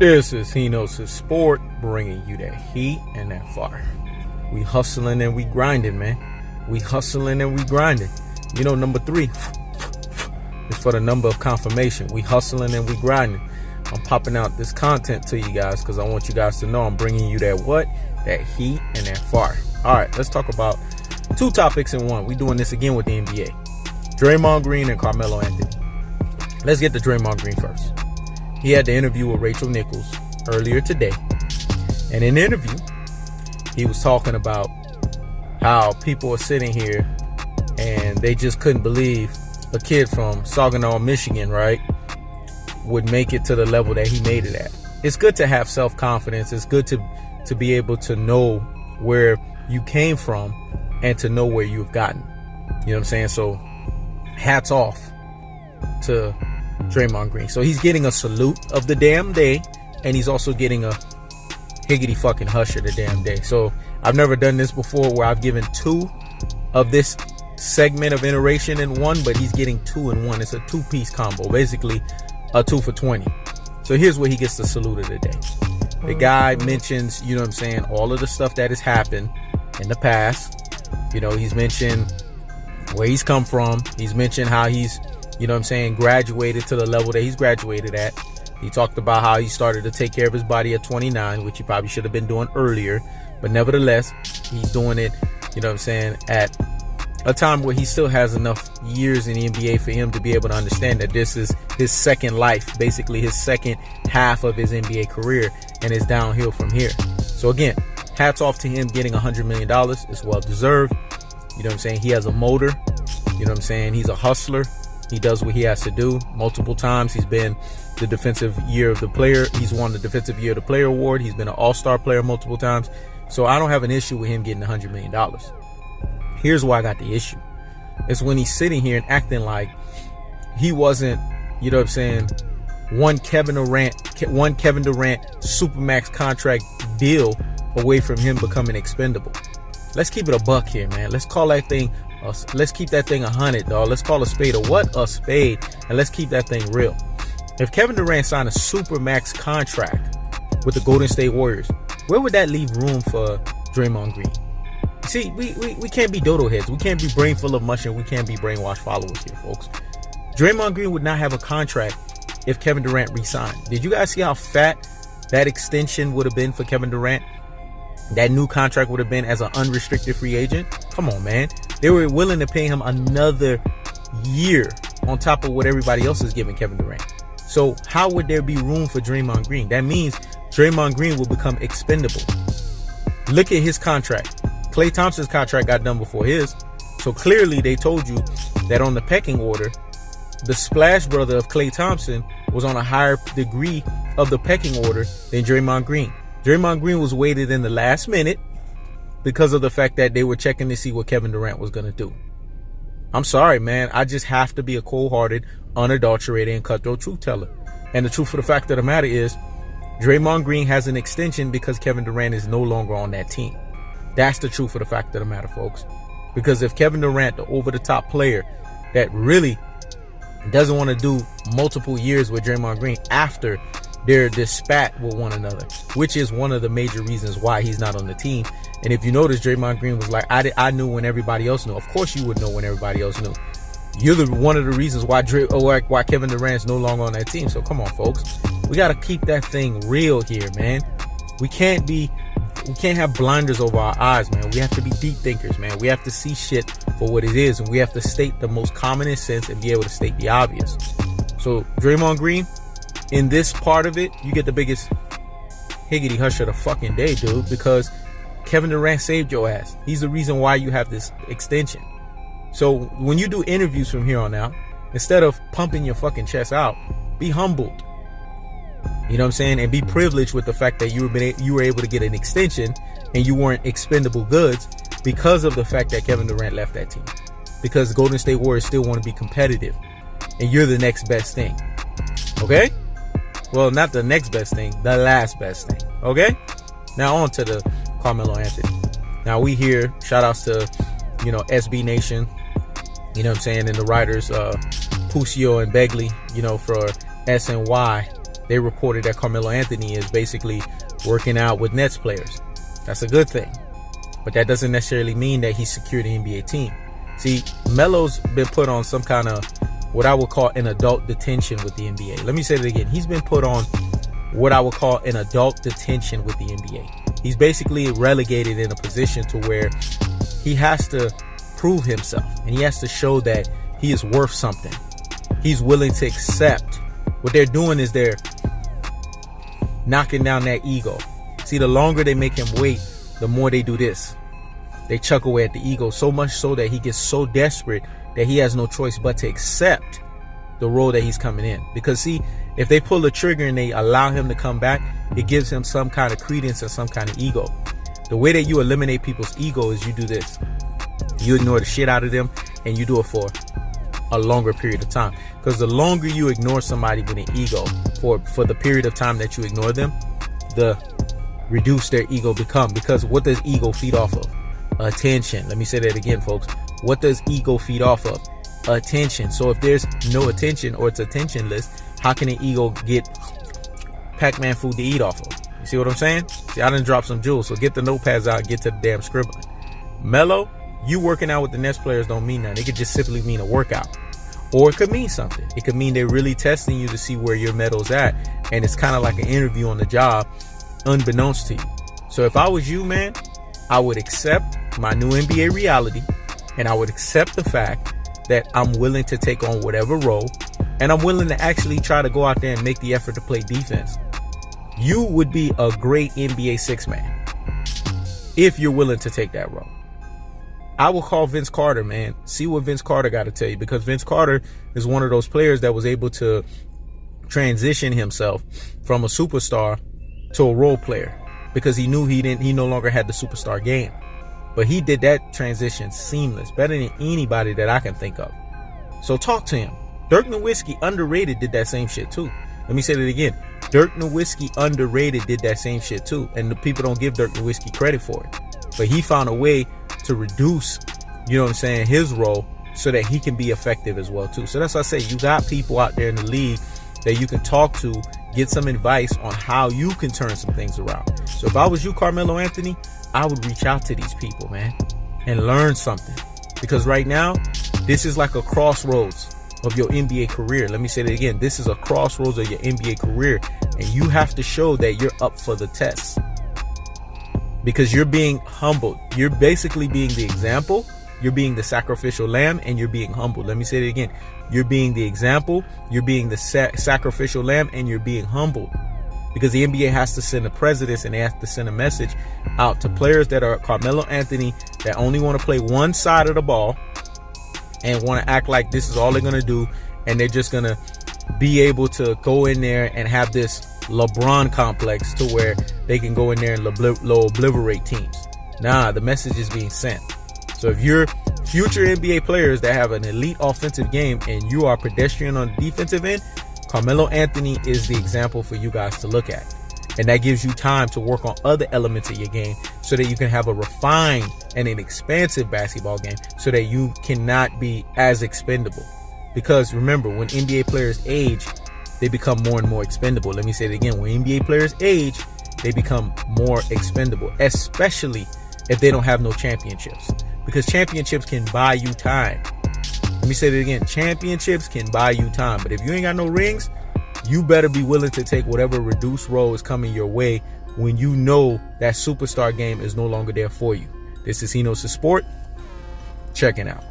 This is He Knows His Sport, bringing you that heat and that fire. We hustling and we grinding, man. We hustling and we grinding. You know, number 3 is for the number of confirmation. We hustling and we grinding. I'm popping out this content to you guys because I want you guys to know I'm bringing you that what? That heat and that fire. All right, let's talk about 2 topics in one. We doing this again with the NBA. Draymond Green and Carmelo Anthony. Let's get to Draymond Green first. He had the interview with Rachel Nichols earlier today. And in the interview, he was talking about how people are sitting here and they just couldn't believe a kid from Saginaw, Michigan, right, would make it to the level that he made it at. It's good to have self-confidence. It's good to be able to know where you came from and to know where you've gotten. You know what I'm saying? So hats off to Draymond Green. So he's getting a salute of the damn day, and he's also getting a higgity fucking hush of the damn day. So I've never done this before where I've given 2 of this segment of iteration in one, but he's getting 2 in one. It's a 2-piece combo, basically a 2 for 20. So here's where he gets the salute of the day. The guy mentions, you know what I'm saying, all of the stuff that has happened in the past. You know, he's mentioned where he's come from. He's mentioned how he's, you know what I'm saying, graduated to the level that he's graduated at. He talked about how he started to take care of his body at 29, which he probably should have been doing earlier. But nevertheless, he's doing it, you know what I'm saying, at a time where he still has enough years in the NBA for him to be able to understand that this is his second life, basically his second half of his NBA career, and it's downhill from here. So again, hats off to him getting $100 million. It's well deserved. You know what I'm saying? He has a motor. You know what I'm saying? He's a hustler. He does what he has to do. Multiple times he's been the defensive year of the player. He's won the defensive year of the player award. He's been an all-star player multiple times. So I don't have an issue with him getting $100 million. Here's why I got the issue. It's when he's sitting here and acting like he wasn't, you know what I'm saying, one Kevin Durant Supermax contract deal away from him becoming expendable. Let's keep it a buck here, man. Let's call that thing, let's keep that thing 100, dog. Let's call a spade a spade, and let's keep that thing real. If Kevin Durant signed a Supermax contract with the Golden State Warriors, where would that leave room for Draymond Green? See, we can't be dodo heads. We can't be brain full of mush, and we can't be brainwashed followers here, folks. Draymond Green would not have a contract if Kevin Durant re-signed. Did you guys see how fat that extension would have been for Kevin Durant? That new contract would have been as an unrestricted free agent. Come on, man. They were willing to pay him another year on top of what everybody else is giving Kevin Durant. So how would there be room for Draymond Green? That means Draymond Green will become expendable. Look at his contract. Klay Thompson's contract got done before his. So clearly they told you that on the pecking order, the splash brother of Klay Thompson was on a higher degree of the pecking order than Draymond Green. Draymond Green was weighted in the last minute because of the fact that they were checking to see what Kevin Durant was going to do. I'm sorry, man. I just have to be a cold-hearted, unadulterated, and cutthroat truth teller. And the truth of the fact of the matter is, Draymond Green has an extension because Kevin Durant is no longer on that team. That's the truth of the fact of the matter, folks. Because if Kevin Durant, the over-the-top player that really doesn't want to do multiple years with Draymond Green after their spat with one another, which is one of the major reasons why he's not on the team. And if you notice, Draymond Green was like, I knew when everybody else knew. Of course you would know when everybody else knew. You're one of the reasons why Kevin Durant's no longer on that team. So come on, folks. We got to keep that thing real here, man. We can't have blinders over our eyes, man. We have to be deep thinkers, man. We have to see shit for what it is, and we have to state the most common sense and be able to state the obvious. So Draymond Green, in this part of it, you get the biggest higgity hush of the fucking day, dude, because Kevin Durant saved your ass. He's the reason why you have this extension. So when you do interviews from here on out, instead of pumping your fucking chest out, be humbled. You know what I'm saying? And be privileged with the fact that you were able to get an extension and you weren't expendable goods because of the fact that Kevin Durant left that team. Because the Golden State Warriors still want to be competitive, and you're the next best thing. Okay? Well, not the next best thing, the last best thing. Okay? Now on to the Carmelo Anthony. Now we hear shout outs to, you know, SB Nation, you know what I'm saying, and the writers Pusio and Begley, you know, for SNY. they reported that Carmelo Anthony is basically working out with Nets players. That's a good thing. But that doesn't necessarily mean that he's secured the NBA team. See, Melo's been put on some kind of what I would call an adult detention with the NBA. Let me say it again. He's been put on what I would call an adult detention with the NBA. He's basically relegated in a position to where he has to prove himself, and he has to show that he is worth something. He's willing to accept. What they're doing is they're knocking down that ego. See, the longer they make him wait, the more they do this. They chuck away at the ego, so much so that he gets so desperate that he has no choice but to accept the role that he's coming in. Because see, if they pull the trigger and they allow him to come back, it gives him some kind of credence and some kind of ego. The way that you eliminate people's ego is you do this. You ignore the shit out of them, and you do it for a longer period of time. Because the longer you ignore somebody with an ego for the period of time that you ignore them, the reduced their ego become. Because what does ego feed off of? Attention. Let me say that again, folks. What does ego feed off of? Attention. So if there's no attention, or it's attentionless, how can an ego get Pac-Man food to eat off of? You see what I'm saying? See, I done dropped some jewels, so get the notepads out, get to the damn scribbling. Melo, you working out with the Nets players don't mean nothing. It could just simply mean a workout. Or it could mean something. It could mean they're really testing you to see where your metal's at. And it's kind of like an interview on the job, unbeknownst to you. So if I was you, man, I would accept my new NBA reality, and I would accept the fact that I'm willing to take on whatever role, and I'm willing to actually try to go out there and make the effort to play defense. You would be a great NBA six man if you're willing to take that role. I will call Vince Carter, man. See what Vince Carter got to tell you, because Vince Carter is one of those players that was able to transition himself from a superstar to a role player, because he knew he no longer had the superstar game. But he did that transition seamless, better than anybody that I can think of. So talk to him. Dirk Nowitzki, underrated, did that same shit too. Let me say that again. Dirk Nowitzki, underrated, did that same shit too. And the people don't give Dirk Nowitzki credit for it. But he found a way to reduce, you know what I'm saying, his role so that he can be effective as well too. So that's why I say you got people out there in the league that you can talk to, get some advice on how you can turn some things around. So if I was you, Carmelo Anthony, I would reach out to these people, man, and learn something. Because right now, this is like a crossroads of your NBA career. Let me say that again. This is a crossroads of your NBA career, and you have to show that you're up for the test, because you're being humbled. You're basically being the example. You're being the sacrificial lamb, and you're being humbled. Let me say it again. You're being the example. You're being the sacrificial lamb, and you're being humbled. Because the NBA has to send a president, and they have to send a message out to players that are Carmelo Anthony, that only want to play one side of the ball and want to act like this is all they're going to do, and they're just going to be able to go in there and have this LeBron complex to where they can go in there and obliterate teams. Nah, the message is being sent. So if you're future NBA players that have an elite offensive game and you are pedestrian on the defensive end, Carmelo Anthony is the example for you guys to look at. And that gives you time to work on other elements of your game so that you can have a refined and an expansive basketball game so that you cannot be as expendable. Because remember, when NBA players age, they become more and more expendable. Let me say it again. When NBA players age, they become more expendable, especially if they don't have no championships. Because championships can buy you time. Let me say it again. Championships can buy you time. But if you ain't got no rings, you better be willing to take whatever reduced role is coming your way when you know that superstar game is no longer there for you. This is Hinos Sport. Checking out.